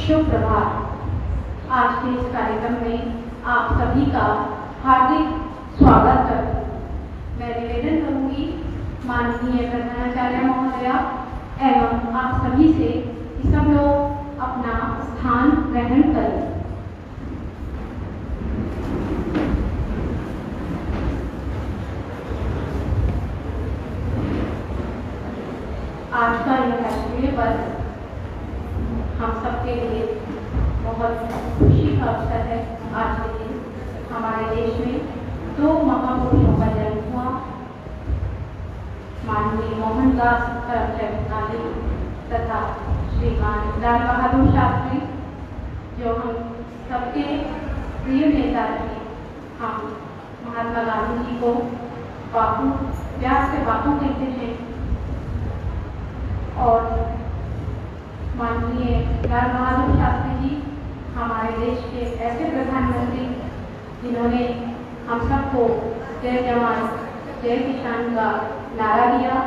शुभ प्रभात। आज के इस कार्यक्रम में आप सभी का हार्दिक स्वागत करती हूँ। मैं निवेदन करूंगी माननीय प्रधानाचार्य महोदया एवं आप सभी से कि सब लोग अपना स्थान ग्रहण करें। आज का यह राष्ट्रीय पर्व हम सबके लिए बहुत खुशी का अवसर है। आज के दिन हमारे देश में दो महापुरुषों का जन्म हुआ, माननीय मोहनदास करमचंद गांधी तथा श्रीमान लाल बहादुर शास्त्री, जो हम सबके प्रिय नेता थे। हम महात्मा गांधी जी को बापू, व्यास के बापू कहते थे और माननीय लाल बहादुर शास्त्री जी हमारे देश के ऐसे प्रधानमंत्री जिन्होंने हम सबको जय जवान जय किसान का नारा दिया।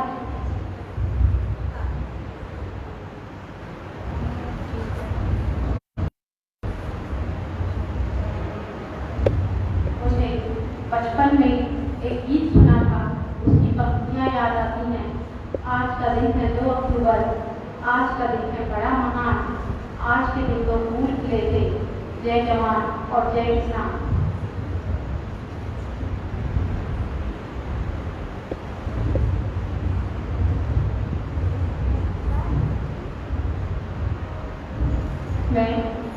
मुझे बचपन में एक गीत सुना था, उसकी पंक्तियां याद आती हैं। आज का दिन है 2 अक्टूबर, आज का दिन है बड़ा महान, आज के दिन तो फूल खिले थे, जय जवान और जय किसान। मैं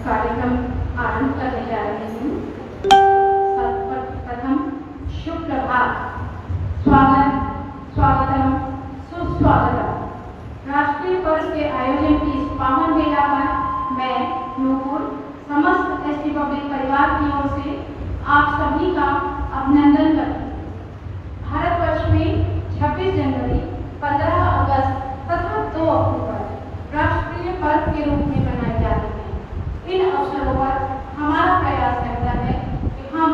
कार्यक्रम आरंभ करने जा रही हूँ। सर्वप्रथम शुभ प्रभात, स्वागत, स्वागतम, सुस्वागतम। राष्ट्रीय पर्व के आयोजन की इस पावन बेला पर मैं नूपुर समस्त एसटी पब्लिक परिवार की ओर से आप सभी का अभिनंदन करती हूँ। भारतवर्ष में 26 जनवरी, 15 अगस्त तथा 2 अक्टूबर राष्ट्रीय पर्व के रूप में मनाए जाते हैं। इन अवसरों पर हमारा प्रयास रहता है कि हम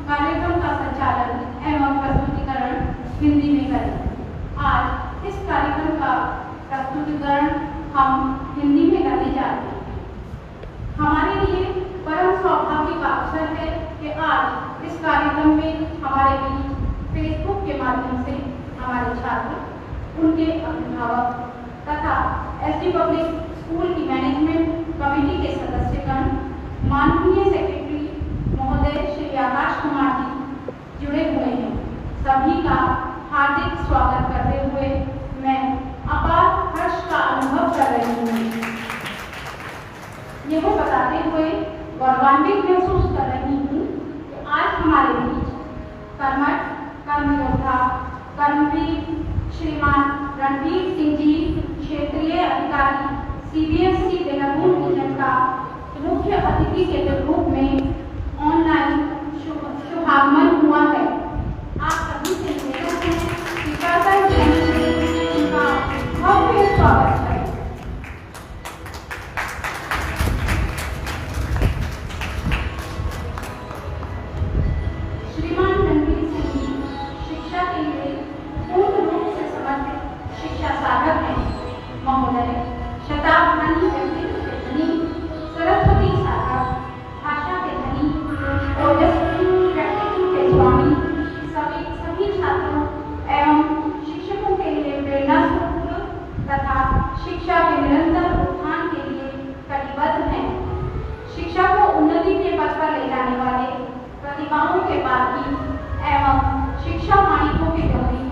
कार्यक्रम का संचालन एवं प्रस्तुतिकरण हिंदी में करें। आज इस कार्यक्रम का प्रस्तुतिकरण हम हिंदी में करने जा रहे हैं। हमारे लिए परम सौभाग्य का अवसर है कि आज इस कार्यक्रम में हमारे बीच फेसबुक के माध्यम से हमारे छात्र, उनके अभिभावक तथा एसटी पब्लिक स्कूल की मैनेजमेंट कमेटी के सदस्यगण, माननीय सेक्रेटरी महोदय श्री आकाश कुमार जी जुड़े हुए हैं। सभी का हार्दिक स्वागत करते हुए मैं अपार हर्ष का अनुभव कर रही हूँ। यह बताते हुए गौरवान्वित महसूस कर रही हूँ कि आज हमारे बीच कर्मठ, कर्मयोद्धा, कर्मवीर श्रीमान रणवीर सिंह जी, क्षेत्रीय अधिकारी CBSE देहरादून रीजन का मुख्य अतिथि के रूप में ऑनलाइन शुभागमन हुआ है। आप सभी से निवेदन है कि भव्य स्वागत है। श्रीमान रणवीर सिंह जी शिक्षा के लिए पूर्ण रूप से समर्पित शिक्षा साधक हैं। महोदय शताब्दी व्यक्तित्व के धनी, सरस्वती साधक, भाषा के धनी, ओजस्वी व्यक्तित्व के स्वामी, सभी छात्रों एवं शिक्षकों के लिए प्रेरणा तथा शिक्षा के निरंतर उत्थान के लिए कटिबद्ध हैं। शिक्षा को उन्नति के पथ पर ले जाने वाले प्रतिभाओं के पार्थी एवं शिक्षा मालिकों के गौरी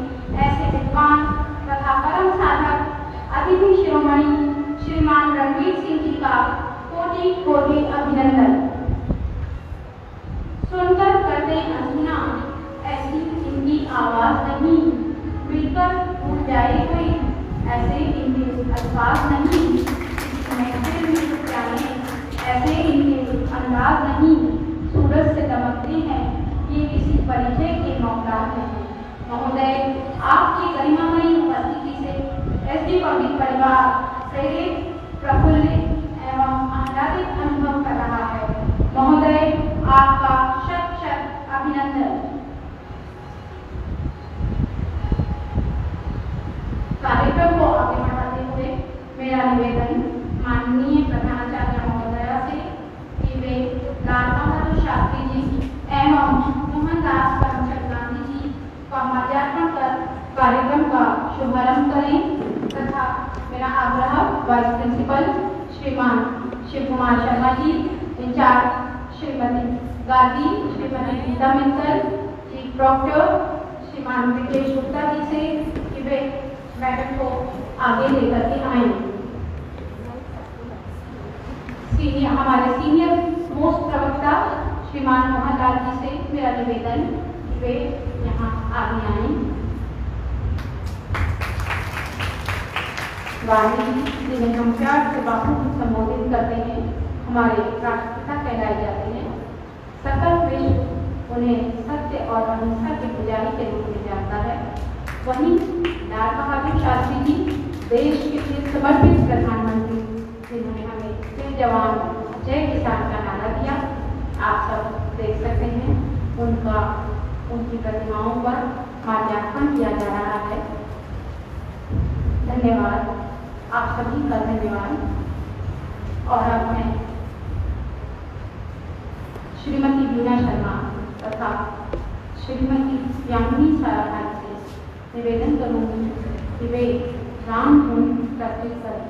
ऐसे विद्वान तथा परम साधक अतिथि शिरोमणि श्रीमान रणवीर सिंह जी का कोटि कोटि अभिनंदन। सुनकर करते अनसुना, ऐसी इनकी आवाज नहीं, मिलकर उठ जाए कोई, ऐसे इनके अल्फाज नहीं, ऐसे इनके अंदाज नहीं, सूरज से दमकते हैं, ये किसी परिचय के मोहताज हैं। महोदय, आपकी गरिमामयी उपस्थिति से एसटी पब्लिक परिवार प्रेरित, प्रफुल्लित एवं आह्लादित अनुभव कर रहा है। महोदय, आपका शत शत अभिनंदन। कार्यक्रम को आगे बढ़ाते हुए मेरा निवेदन माननीय प्रधानाचार्य महोदया प्रिंसिपल श्रीमान शिव कुमार शर्मा जी, इंचार्ज श्रीमती गांधी, श्रीमती गीता मित्तल, चीफ प्रॉक्टर श्रीमान विकेश गुप्ता जी से कि वे मैडम को आगे लेकर के आए। हमारे सीनियर मोस्ट प्रवक्ता श्रीमान मोहनलाल जी से मेरा निवेदन कि वे यहाँ आगे आए। वाणी जिन्हें हम प्यार से बापू को संबोधित करते हैं, हमारे राष्ट्रपिता कहलाए जाते हैं। सकल विश्व उन्हें सत्य और अहिंसा के पुजारी के रूप में जानता है। वहीं लाल बहादुर शास्त्री जी देश के लिए समर्पित प्रधानमंत्री, जिन्होंने हमें जय जवान जय किसान का नारा दिया। आप सब देख सकते हैं उनकी प्रतिमाओं पर माल्यार्पण किया जा रहा है। धन्यवाद, आप सभी का धन्यवाद। और अब मैं श्रीमती बीना शर्मा तथा श्रीमती यामिनी साराभाई से निवेदन करूंगी कि वे राम धुन प्रस्तुत करें।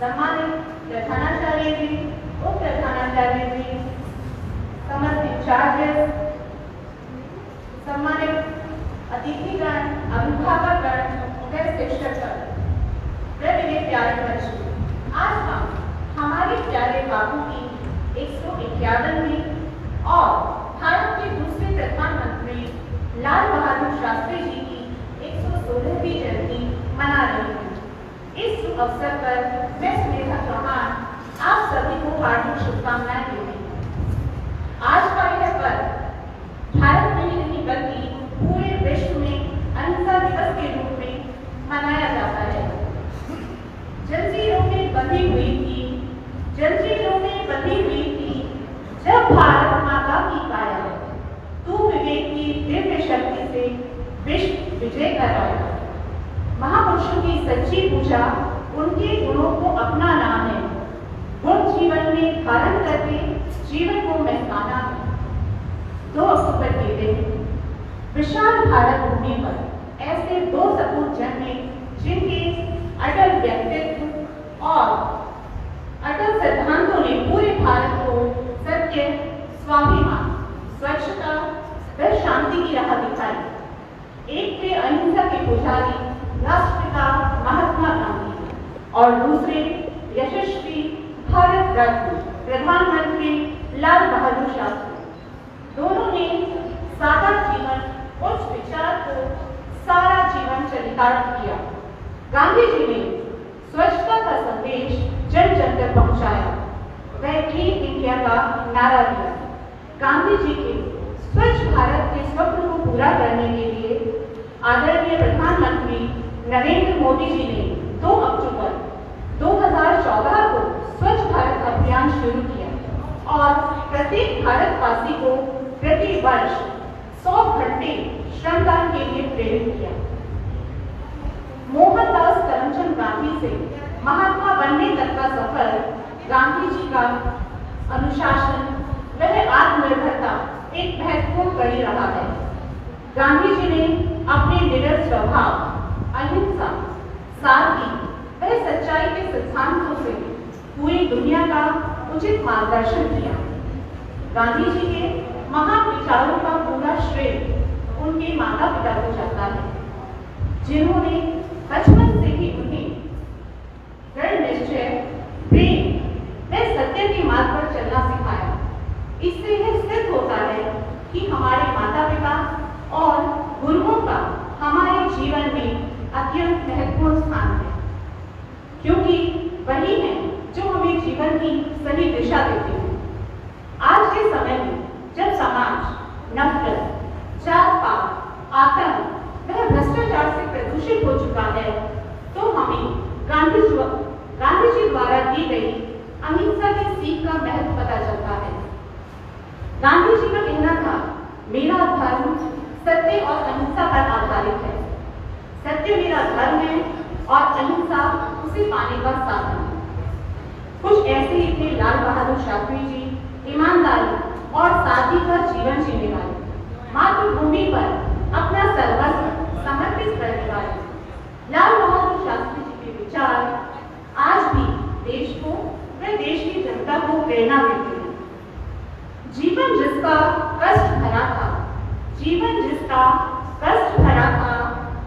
सम्मानित प्रधानाचार्य जी, उप प्रधानाचार्य जी, समस्त इंचार्जेस, सम्मानित अतिथिगण, अभिभावकगण, व शिक्षकगण, मेरे प्यारे बच्चों, आज हम हमारे प्यारे बापू की 151वीं और भारत के दूसरे प्रधानमंत्री लाल बहादुर शास्त्री जी की 116वीं जयंती मना रहे हैं। इस शुभ अवसर पर मैं स्नेहा चौहान आप सभी को हार्दिक शुभकामनाएं देती हूँ। आज का यह पर्व भारत में ही नहीं बल्कि पूरे विश्व में अहिंसा दिवस के रूप में मनाया जाता है। जंजीरों में बंधी हुई थी, जंजीरों में बंधी हुई थी जब भारत माता की काया, तू विवेक की दिव्य शक्ति से विश्व विजय कराया। महापुरुषों की सच्ची पूजा उनके गुणों को अपनाना है, गुण जीवन में धारण करके जीवन को महकाना है। 2 अक्टूबर के दिन विशाल भारत भूमि पर ऐसे 2 सपूत जन्मे जिनके अटल व्यक्तित्व और अटल सिद्धांतों ने पूरे भारत को सत्य, स्वाभिमान, स्वच्छता व शांति की राह दिखाई। एक थे अहिंसा के पुजारी राष्ट्रपिता महात्मा गांधी और दूसरे यशस्वी भारत रत्न प्रधानमंत्री लाल बहादुर शास्त्री। दोनों ने सादा जीवन, उच्च विचार को सारा जीवन चरितार्थ किया। गांधी जी ने स्वच्छता का संदेश जन जन तक पहुंचाया, वह क्लीन इंडिया का नारा दिया। गांधी जी के स्वच्छ भारत के स्वप्न को पूरा करने के लिए आदरणीय प्रधानमंत्री नरेंद्र मोदी जी ने 2 अक्टूबर 2014 को स्वच्छ भारत अभियान शुरू किया और प्रत्येक भारतवासी को प्रति वर्ष 100 घंटे श्रमदान के लिए प्रेरित किया। मोहनदास करमचंद गांधी से महात्मा बनने तक का सफर गांधी जी का अनुशासन व आत्मनिर्भरता एक महत्वपूर्ण कड़ी रहा है। गांधी जी ने अपने निडर स्वभाव, अहिंसा, सादगी व सच्चाई के सिद्धांतों से पूरी दुनिया का उचित मार्गदर्शन किया। गांधी जी के महान विचारों का पूरा श्रेय उनके माता पिता को जाता है, जिन्होंने बचपन से ही उन्हें दृढ़ निश्चय, प्रेम व सत्य के मार्ग पर चलना सिखाया। इससे यह सिद्ध होता है कि हमारे माता पिता और गुरुओं का हमारे जीवन में अत्यंत महत्वपूर्ण स्थान है, क्योंकि वही है जो हमें जीवन की सही दिशा देते हैं। आज के समय में जब समाज नफरत, जात-पात, आतंक व भ्रष्टाचार से प्रदूषित हो चुका है, तो हमें गांधी जी द्वारा दी गई अहिंसा की सीख का महत्व पता चलता है। गांधी जी का कहना था, मेरा धर्म सत्य और अहिंसा पर आधारित है। सत्य मेरा धर्म है और अहिंसा उसे पाने का साधन है। कुछ ऐसे ही थे लाल बहादुर शास्त्री जी, ईमानदारी और सादगी का जीवन जीने वाले, मातृभूमि पर अपना सर्वस्व समर्पित करने वाले। लाल बहादुर शास्त्री जी के विचार आज भी देश को व देश की जनता को प्रेरणा देते हैं। जीवन जिसका कष्ट भरा था, जीवन जिसका कष्ट भरा था,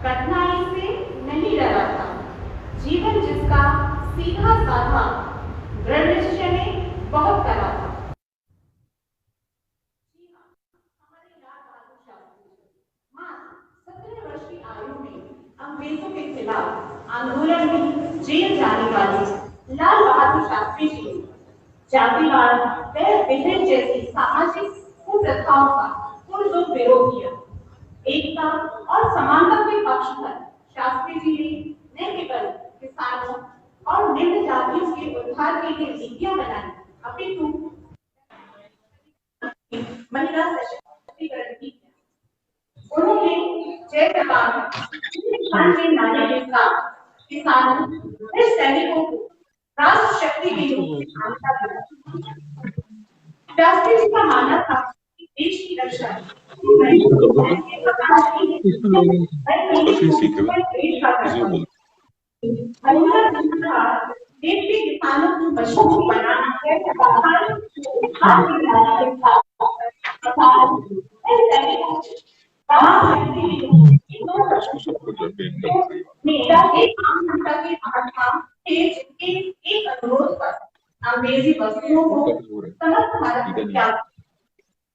कठिनाई से नहीं डरा था। जीवन जिसका सीधा साधा दृढ़ निश्चय ने बहुत करा था। हमारे लाल बहादुर शास्त्री मात्र 17 वर्ष की आयु में अंग्रेजों के खिलाफ आंदोलन में जेल जाने वाले लाल बहादुर शास्त्री जी ने जातिवाद व विभेद जैसी सामाजिक कुप्रथाओं का पुरजोर विरोध किया। एकता और समानता के पक्ष पर शास्त्री जी ने उपहार के लिए नीतियां बनाई, अपितु महिला सशक्तिकरण की किया। उन्होंने जय जवान किसान के नारे के साथ किसानों और सैनिकों को राष्ट्र शक्ति के रूप में मान्यता दी। शास्त्री जी का मानना था कि देश की रक्षा देश के किसानों को मजबूत बनाना है, एक अनुरोध पर अंग्रेजी वस्तुओं को समस्त भारत में किया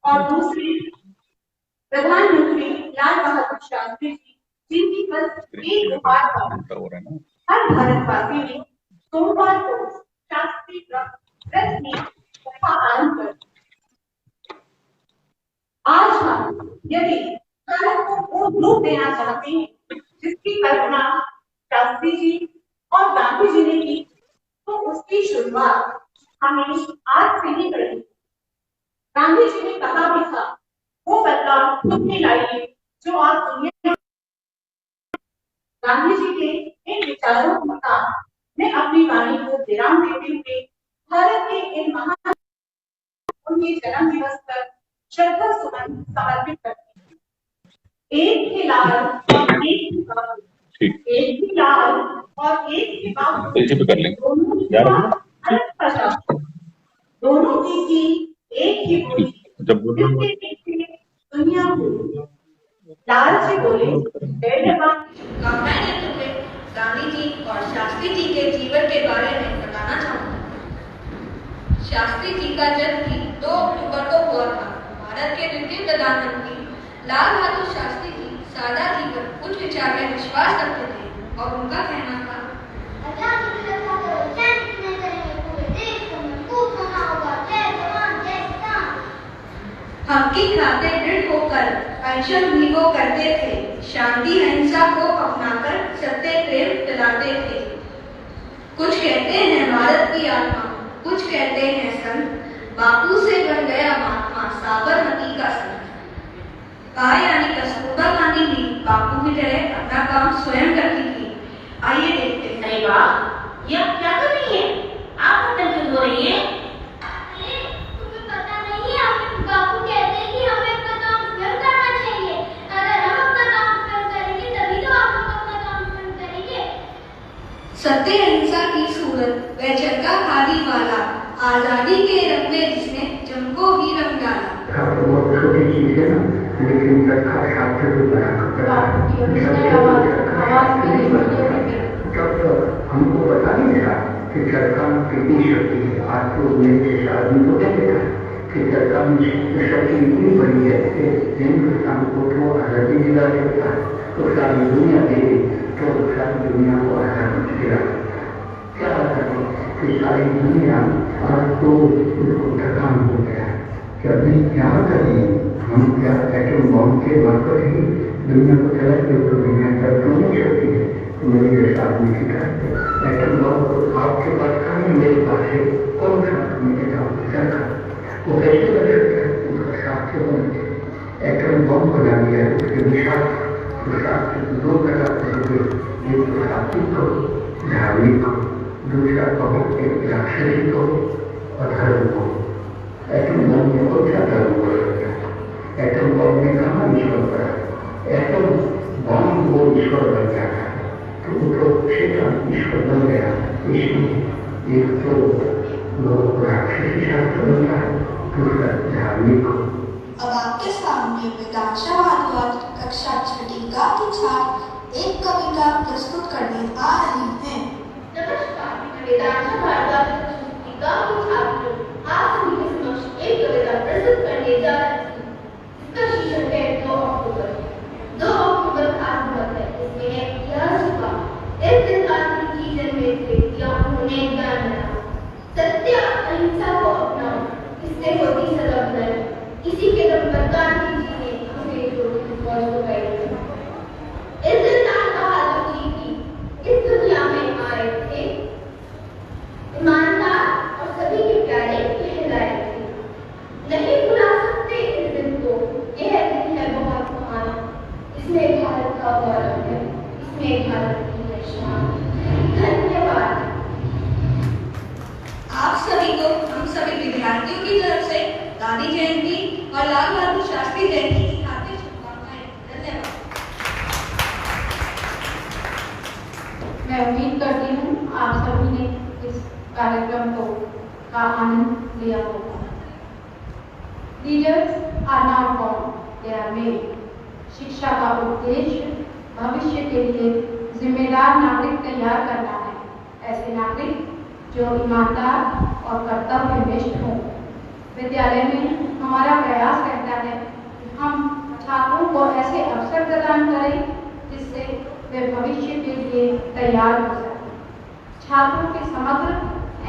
और दूसरी प्रधानमंत्री लाल बहादुर शास्त्री जी जिनकी बस एक उपहार पर हर भारतवासी ने सोमवार को शास्त्री व्रत में कथा आरंभ कर। आज हम यदि भारत को वो रूप देना चाहते हैं जिसकी कल्पना शास्त्री जी और गांधी जी ने की, तो उसकी शुरुआत हमें आज से ही करनी। गांधी जी ने कहा भी था, वो बदलाव खुद में लाइए जो आप दुनिया। गांधी जी के इन विचारों के साथ मैं अपनी वाणी को विराम देते हुए भारत के इन महान उनके जन्म दिवस पर श्रद्धा सुमन समर्पित करती हूँ। एक ही लाल और एक ही बाबू, एक ही लाल और एक ही बाबू, दोनों की एक ही बोली, जिसके पीछे दुनिया को लाल से बोले जय जवान। मैं तुम्हें गांधी जी और शास्त्री जी के जीवन के बारे में बताना चाहूँगा। शास्त्री जी का जन्म 2 अक्टूबर को हुआ था। भारत के द्वितीय प्रधानमंत्री लाल बहादुर शास्त्री जी सादा जीवन उच्च विचार में विश्वास रखते थे और उनका कहना था, हक की खातिर दृढ़ होकर पेंशन भी वो करते थे, शांति अहिंसा को अपनाकर सत्य प्रेम फैलाते थे। कुछ कहते हैं भारत की आत्मा, कुछ कहते हैं संत, बापू से बन गया महात्मा साबरमती का संत। कहा यानी कस्तूरबा गांधी भी बापू की तरह अपना काम स्वयं करती थी। आइए देखते हैं। अरे वाह, ये आप क्या कर रही है? आप कंफ्यूज हो रही है? तुम्हें पता नहीं है, बापू कहते हैं कि हमें अपना काम स्वयं करना चाहिए। अगर हम अपना काम स्वयं करेंगे तभी तो आप लोग अपना काम स्वयं करेंगे। सत्य अहिंसा की सूरत वह चरखा खादी वाला, आजादी के रंग में जिसने जंग को ही रंग डाला। बहुत छोटी चीज है ना, लेकिन चरखा साथ में बड़ा कपड़ा तब हमको पता नहीं था कि चरखा में कितनी शक्ति है। आज तो मेरे जैसे आदमी को क्या देखा कि चरखा में शक्ति इतनी बड़ी है कि हिंदुस्तान को तो आजादी दिला सकता है, तो सारी दुनिया दे तो सारी दुनिया को आजादी दिला। क्या करें कि सारी दुनिया आज तो उसको थकान हो गया। क्या भी क्या करें हम? क्या एटम बॉम्ब के मार्फत ही दुनिया को चला के तो दुनिया का नहीं सकती है। मेरे जैसा आदमी सिखाते एटम बॉम्ब आपके पास था नहीं, मेरे पास है, कौन सा मेरे काम चरखा वो कैसे बन सकता है? उसका साक्ष्य बन एटम बॉम्ब बना दिया है, उसके विषाक्त 2 प्रकार के, एक तो सात्विक हो धार्मिक हो, दूसरा कहो एक राक्षसिक हो और धर्म हो। एटम बॉम्ब में कौन सा धर्म हो सकता है? एटम बॉम्ब में कहाँ ईश्वर पड़ा? एटम बॉम्ब वो ईश्वर बन जाता है तो ईश्वर बन गया। इसलिए एक तो राक्षसी शास्त्र बन रहा है, दूसरा धार्मिक। अब आपके सामने वेदांशा भारद्वाज कक्षा 6 का की छात्र एक कविता प्रस्तुत करने आ रही है। नमस्कार, वेदांशा भारद्वाज का की छात्र आज सभी के समक्ष एक कविता प्रस्तुत करने जा रही है। इसका शीर्षक है 2 अक्टूबर। 2 अक्टूबर खास दिवस है। इसमें है यह झुका, इस दिन गांधी जी जन्मे थे या उन्होंने ज्ञान मिला। सत्य अहिंसा को अपनाओ, इससे होती सदा भलाई। इसी के दम पर गांधी जी ने हमें जो फौज को गाइड किया। इस दिन लाल बहादुर जी की इस दुनिया में आए थे। ईमानदार धन्यवाद। आप सभी को हम सभी विद्यार्थियों की तरफ से गांधी जयंती और लाल बहादुर शास्त्री जयंती की हार्दिक शुभकामनाएं। धन्यवाद। मैं उम्मीद करती हूँ आप सभी ने इस कार्यक्रम का आनंद लिया होगा। Leaders are not born, they are made. शिक्षा का उद्देश्य भविष्य के लिए जिम्मेदार नागरिक तैयार करना है, ऐसे नागरिक जो ईमानदार और कर्तव्यनिष्ठ हों। विद्यालय में हमारा प्रयास रहता है कि हम छात्रों को ऐसे अवसर प्रदान करें जिससे वे भविष्य के लिए तैयार हो सकें। छात्रों के समग्र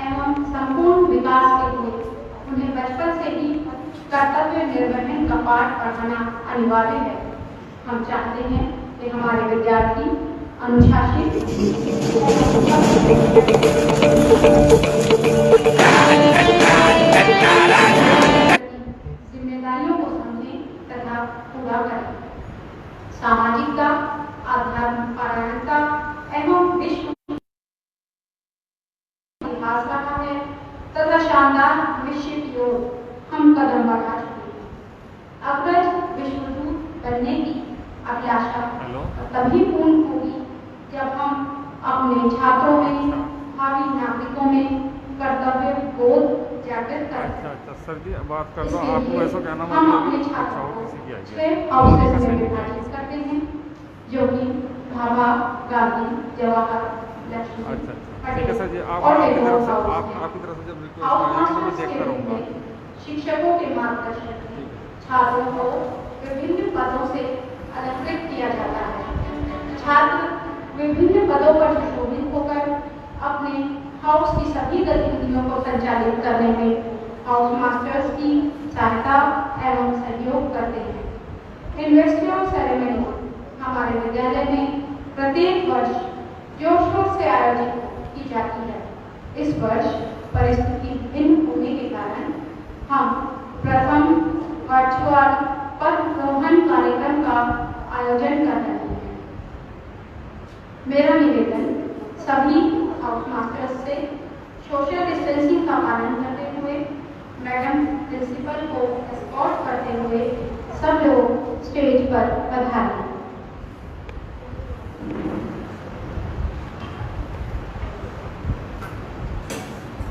एवं संपूर्ण विकास के लिए उन्हें बचपन से ही कर्तव्य निर्वहन का पाठ पढ़ाना अनिवार्य है। हम चाहते हैं कि हमारे विद्यार्थी अनुशासित जिम्मेदारियों को समझें तथा पूरा करें। सामाजिकता, आध्यात्म पारायणता एवं विश्व इतिहास रहा है तथा शानदार भविष्य की ओर हम कदम बढ़ा चुके हैं। अग्रज विश्वदूत बनने की अभिलाषा तभी पूर्ण होगी जब हम अपने छात्रों में, भावी नागरिकों में कर्तव्य बोध जागृत करें। अच्छा सर जी, बात कर दो आपको ऐसा कहना हम मतलब अपने अच्छा छात्रों हो को किसी की आइडिया। 6 हाउसेस में विभाजित करते हैं जो कि भाभा, गांधी, जवाहर, लक्ष्मी, अच्छा ठीक है सर जी, आप और आपकी तरफ से हाउस आपकी तरफ से जब रिक्वेस्ट आएगी तो मैं देखता रहूँगा। शिक्षकों के मार्गदर्शन में छात्रों को विभिन्न पदों से अलंकृत किया जाता है। छात्र विभिन्न पदों पर सुशोभित होकर अपने हाउस की सभी गतिविधियों को संचालित करने में हाउस मास्टर्स की सहायता एवं सहयोग करते हैं। इन्वेस्टियर सेरेमनी हमारे विद्यालय में प्रत्येक वर्ष जोर शोर से आयोजित की जाती है। इस वर्ष परिस्थिति भिन्न होने के कारण हम प्रथम वर्चुअल पदग्रहण कार्यक्रम का आयोजन कर रहे हैं। मेरा निवेदन सभी हाउस मास्टर्स से सोशल डिस्टेंसिंग का पालन करते हुए मैडम प्रिंसिपल को एस्कॉर्ट करते हुए सब लोग स्टेज पर पधारें।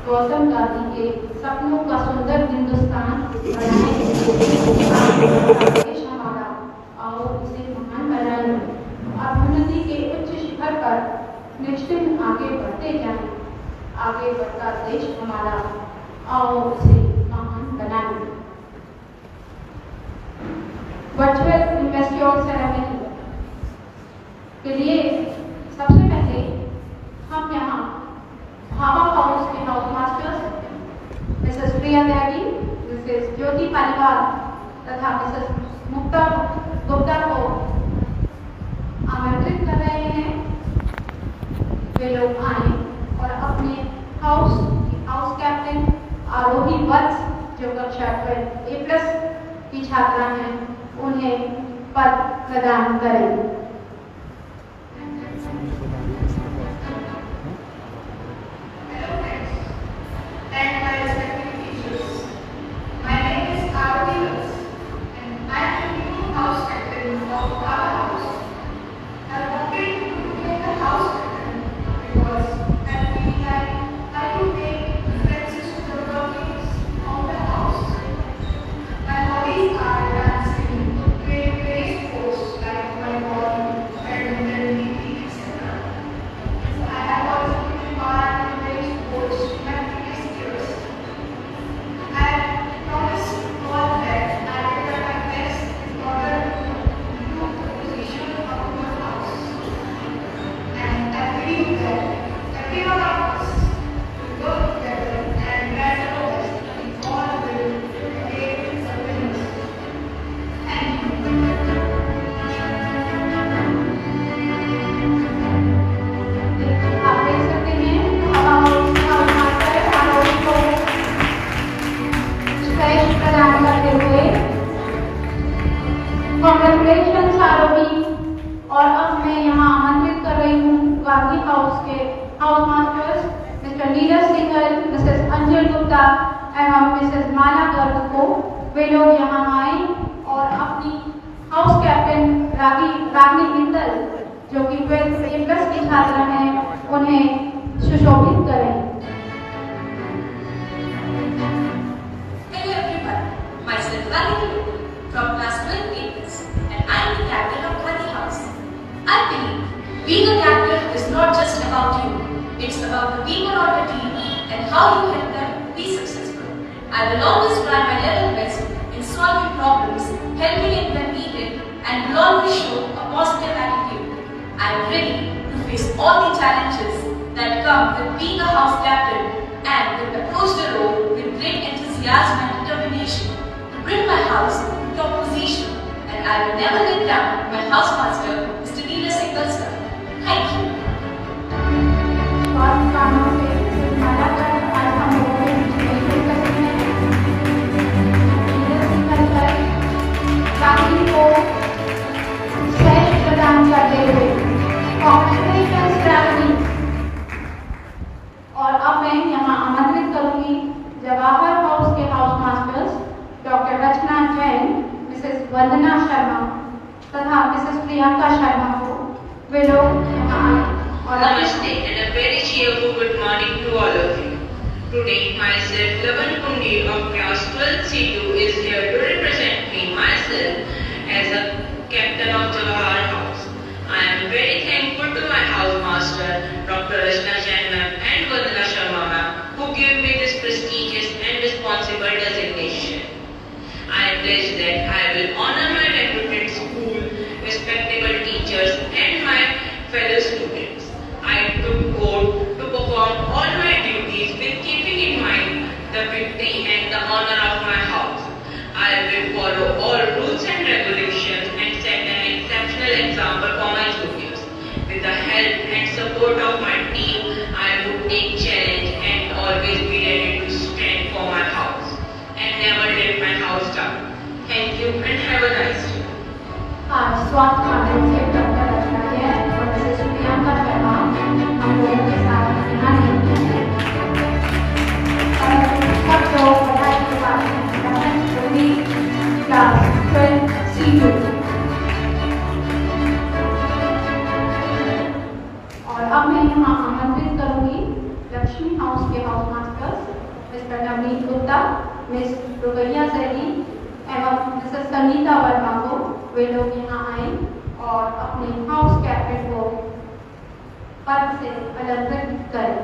गौतम गांधी के सपनों का सुंदर हिंदुस्तान बनाए देश हमारा, आओ इसे महान बनाएं और उन्नति के उच्च शिखर पर निश्चित आगे बढ़ते जाएं। आगे बढ़ता देश हमारा, आओ इसे महान बनाएं। वर्चुअल इन्वेस्टियर सेरेमनी के लिए सबसे पहले हम यहाँ भाभा हाउस के हाउस मास्टर्स मिसेस प्रिया त्यागी, मिसेस ज्योति पालीवाल तथा मिसेस मुक्ता गुप्ता को आमंत्रित कर रहे हैं। वे लोग आए और अपने हाउस कैप्टन आरोही वत्स जो कक्षा 12A+ की छात्रा हैं उन्हें पद प्रदान करें। My hobbies are dancing, playing sports like volleyball, house के house masters Mr Neeraj Singhal, Mrs Anjal Gupta एवं मिसेस माला गर्ग को वे लोग यहाँ आए और अपनी हाउस कैप्टन रागनी मित्तल जो कि 12th A+ की छात्रा हैं उन्हें सुशोभित करें। Hello everyone, myself Ragini Mittal from class 12A+, and I am the captain of Gandhi House. I believe being a captain is not just about you, it's about the people on the team and how you help them be successful. I will always try my level best in solving problems, helping it when needed, and will always show a positive attitude. I am ready to face all the challenges that come with being a house captain and will approach the role with great enthusiasm and determination to bring my house to top position, and I will never let down my housemaster, Mr. Neeraj Singhal sir. Thank you. स्वास्थ्य कारणों से Mrs माला गर्ग आज हम लोगों के बीच में उपस्थित हैं। नीरज सिंघल सर रागनी को सहर्ष प्रदान करते हुए कॉन्ग्रेचुलेशंस रागनी। और अब मैं यहाँ आमंत्रित करूंगी जवाहर हाउस के हाउस मास्टर्स डॉक्टर रचना जैन, मिसेस वंदना शर्मा तथा मिसेस प्रियंका शर्मा को वे लोग यहाँ आए और Namaste and a very cheerful good morning to all of you. Today, myself, Lavan Kundi of class 12C2 is here to represent me myself as a captain of Jawahar House. I am very thankful to my house master, Dr. Rachna Jain ma'am and Vandana Sharma ma'am, who give me this prestigious and responsible designation. I pledge that I will honor my reputed school, respectable teachers and my fellow students. I took oath to perform all my duties with keeping in mind the victory and the honor of my house. I will follow all rules and regulations and set an exceptional example for my juniors. With the help and support of my team, I would take challenge and always be ready to stand for my house and never let my house down. Thank you and have a nice day. आज स्वास्थ्य माध्यम से doctor रचना जैन और Mrs Priyanka Sharma हम लोगों के साथ यहाँ नहीं हैं। सब लोग पढ़ाई के बाद क्लास 12C2 और अब मैं यहाँ आमंत्रित करूँगी लक्ष्मी हाउस के house masters Mr Navneet Gupta, Miss Ruqaiya Jaini एवं मिसेस सनीता वर्मा को वे लोग यहाँ आए और अपने हाउस कैप्टन को पद से अलंकृत करें।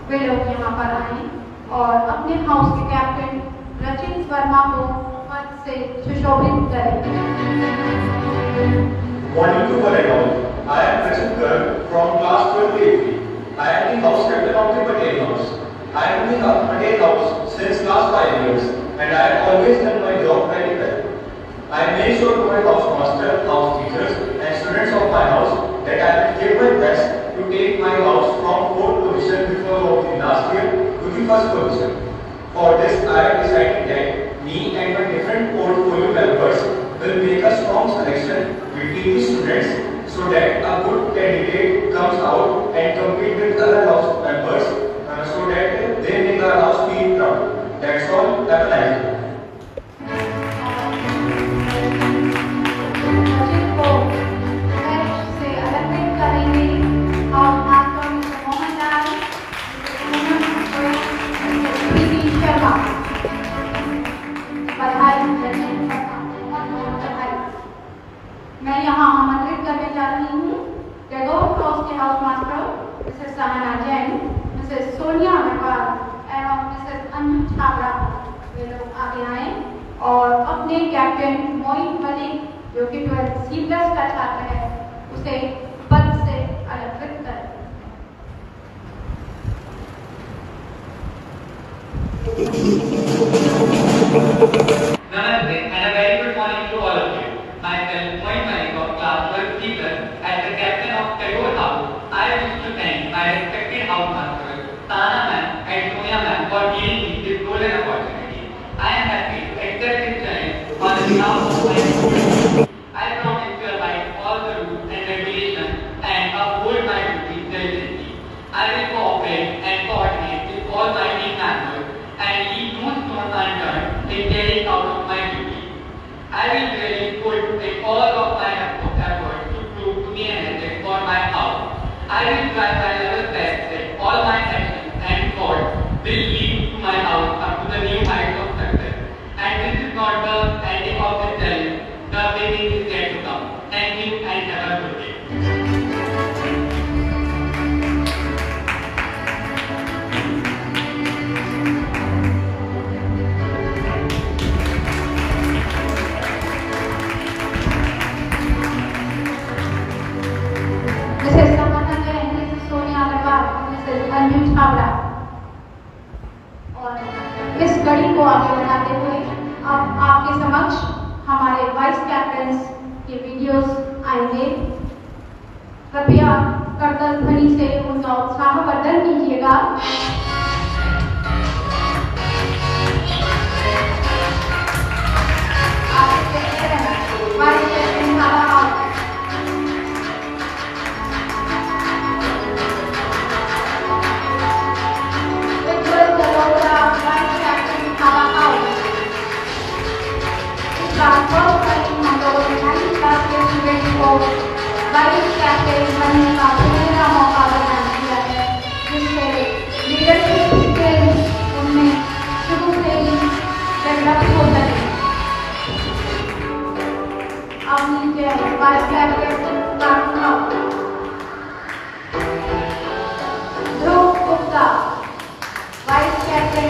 वे लोग यहाँ पर आए और अपने हाउस के कैप्टन रचित वर्मा को पद से सुशोभित करें। Morning to one and all. I am Rachit Garg from class 12A3. I am the house captain of the Patel House. I am in the Patel House since last 5 years and I have always done my job very well. I make sure to my house master, house teachers and students of my house that I will give my best to take my house from 4th position before of the last year to the 1st position. For this, I have decided that me and my different portfolio members will make a strong selection between the students so that a good candidate comes out and compete with other house members so that they make our house feel proud. That's all. Have a nice day. रचित को से अलंकृत करेंगे और master mister Mohan Lal Sonia Agarwal एवं Mrs Anju Chhabra, वे लोग आगे आए और अपने कैप्टन मोइन मलिक जो कि 12 C+ का छात्र है उसे पद से अलंकृत करें। Namaste and a very good morning to all of you. Myself, Moin Malik of class 12 C+, as the captain of Tagore House, I wish to thank my respected house masters, Sana ma'am and Sonia ma'am for giving me this golden opportunity. I am happy to accept this challenge on behalf of my school. I promise to abide all the rules and regulations and uphold my duties diligently. I will cooperate and coordinate with all my team members and leave no stone unturned in carrying out of my duty. I will really put in all of my effort to prove to be an asset for my house. I will try my level best that all my actions and thoughts will lead to my house up to the new heights of success. And this is not the ending of the challenge. The beginning is yet to come. Thank you and have a good day. Anju Chhabra और इस कड़ी को आगे बढ़ाते हुए अब आपके समक्ष हमारे वाइस कैप्टन्स के वीडियोस आएंगे। कृपया करतल ध्वनि से उनका उत्साहवर्धन कीजिएगा। वाइस कैप्टन सारा वाइस कैप्टन बनने का सुनहरा मौका प्रदान किया है, जिससे लीडरशिप स्किल्स उनमें शुरू से ही डेवलप हो सके। अब नीचे vice captain Dhruv Gupta, vice captain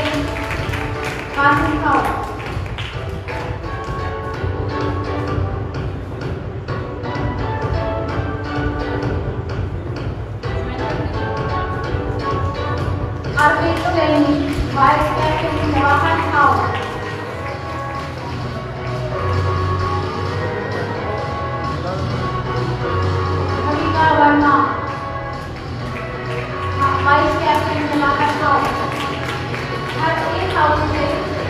Qasim Khan, Arvind Saini, Vice Captain Mohan House, Bhavika Verma, Vice Captain Mohan House। हर एक हाउस से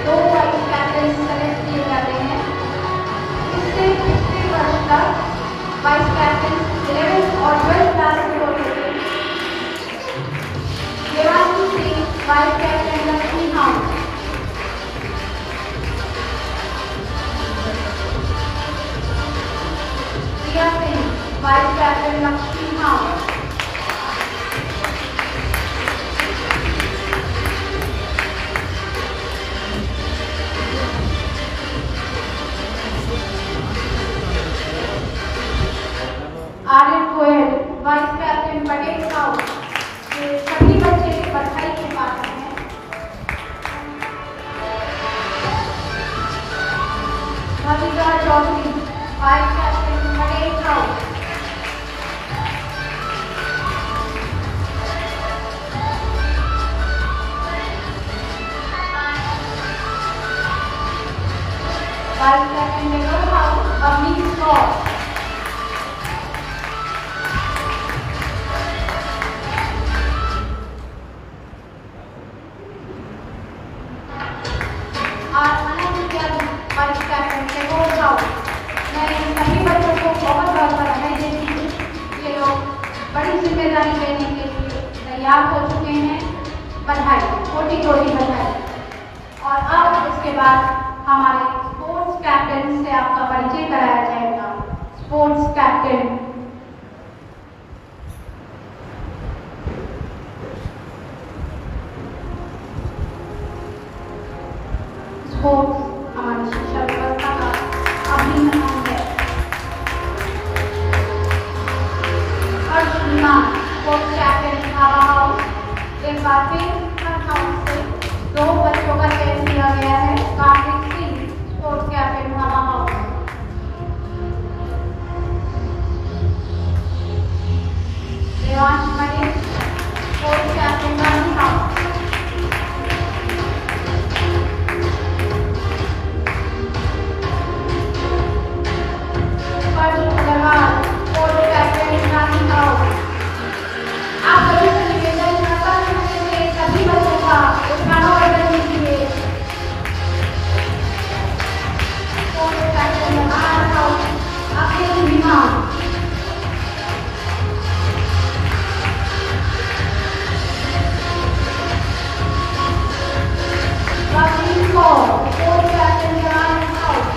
2 वाइस कैप्टन सेलेक्ट किए जाते हैं। इससे पिछले वर्ष तक वाइस कैप्टन 11th और 12th क्लास के होते थे। Devanshi Singh, vice captain Lakshmi house, Priya Singh, vice captain Lakshmi house, Aryan Goyal, vice captain Patel house. ये सभी बच्चे बधाई के पात्र हैं। Bhavika Chaudhary, vice captain Patel house, vice captain Nehru house, Avneesh Kaur, vice captain Tagore house. मैं इन सभी बच्चों को बहुत बहुत बधाई देती हूँ। ये लोग बड़ी जिम्मेदारी लेने के लिए तैयार हो चुके हैं। बधाई, कोटि कोटि बधाई। और अब इसके बाद हमारे स्पोर्ट्स कैप्टन से आपका परिचय कराया जाएगा। स्पोर्ट्स कैप्टन स्पोर्ट्स हमारी शिक्षा व्यवस्था का अभिन्न अंग है। और स्पोर्ट्स कैप्टन हावा हाउस एक बार फिर Devansh Malik, sports captain Gandhi house. Sparsh Agarwal, sports captain Gandhi house. आप सभी से निवेदन करता हूं कि सभी बच्चों का उत्साह वर्धन कीजिए। स्पोर्ट्स कैप्टन गांधी हाउस अपने बीमा sports captain Gandhi house.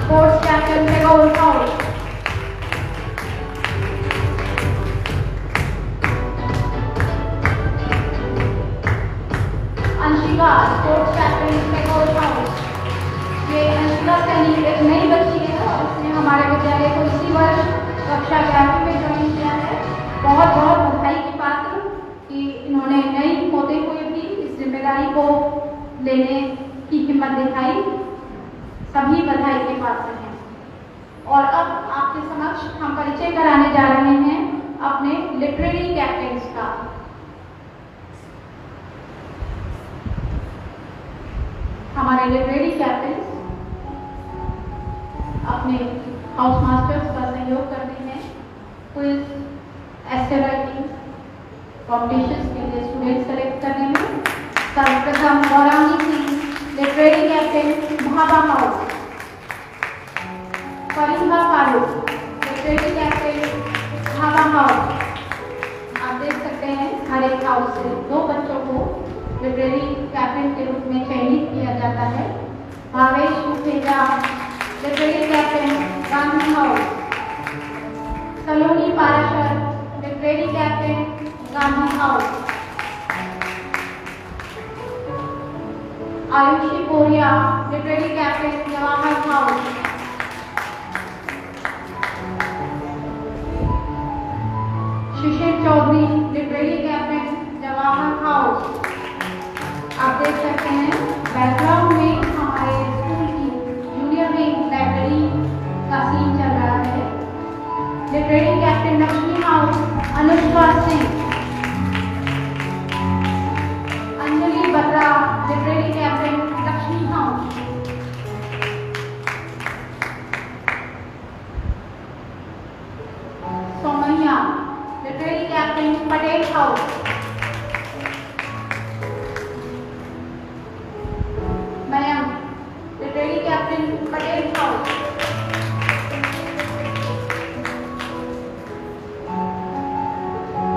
Sports captain Tagore house. Anshika sports captain Tagore house. ये अंशिका सैनी एक नई बच्ची है और उसने हमारे विद्यालय को इसी वर्ष कक्षा 11वीं में ज्वाइन किया है। बहुत बहुत बधाई के पात्र कि इन्होंने नई होते हुए भी इस जिम्मेदारी को लेने की हिम्मत दिखाई। सभी बधाई के पात्र हैं। और अब आपके समक्ष हम परिचय कराने जा रहे हैं अपने लिटरेरी कैप्टन्स का। हमारे लिटरेरी कैप्टन्स अपने हाउस मास्टर्स का सहयोग करते हैं क्विज, एस्से राइटिंग कॉम्पिटिशन्स के लिए स्टूडेंट सेलेक्ट करने में। सर्वप्रथम Gaurangi Singh literary captain Bhabha house. Fariha Farooq literary captain Bhabha house. आप देख सकते हैं हर एक हाउस से 2 बच्चों को लिटरेरी कैप्टन के रूप में चयनित किया जाता है। Bhavesh Mukheja literary captain Gandhi house. Saloni Parashar literary captain Gandhi house. Ayushi Koria literary captain Jawahar house. Shishir Chaudhary literary captain Jawahar house. आप देख सकते हैं बैकग्राउंड में हमारे स्कूल की जूनियर विंग लाइब्रेरी का सीन चल रहा है। Literary captain Lakshmi house Anushka Singh. Anjali Batra literary captain Lakshmi house. Somaiya literary captain Patel house. Mayank literary captain Patel house.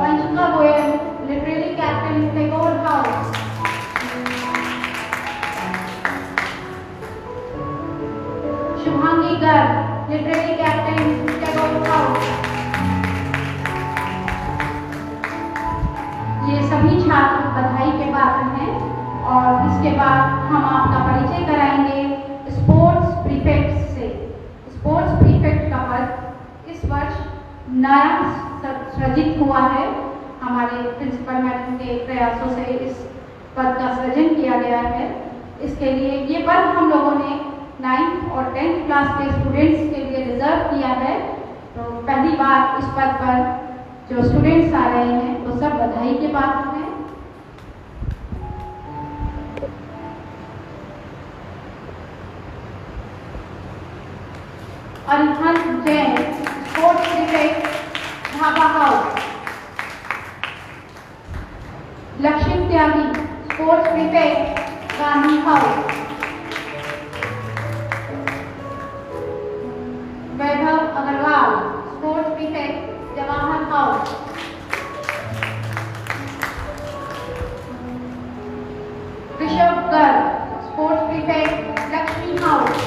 Vanshika Goyal literary captain Tagore house. Shubhangi Garg literary captain Tagore house. ये सभी छात्र बधाई के पात्र हैं। और इसके बाद हम आपका परिचय कराएंगे स्पोर्ट्स प्रीफेक्ट से। स्पोर्ट्स प्रीफेक्ट का पद इस वर्ष नया सृजित हुआ है। हमारे प्रिंसिपल मैडम के प्रयासों से इस पद का सृजन किया गया है। इसके लिए ये पद हम लोगों ने 9th और 10th क्लास के स्टूडेंट्स के लिए रिजर्व किया है। तो पहली बार इस पद पर जो स्टूडेंट्स आ रहे हैं वो सब बधाई के पात्र हैं। Arihant Jain sports prefect Bhabha house. Lakshmi Tyagi sports prefect Gandhi house. Vaibhav Agarwal sports prefect House. Rishabh Garg, Sports Prefect, Lakshmi House.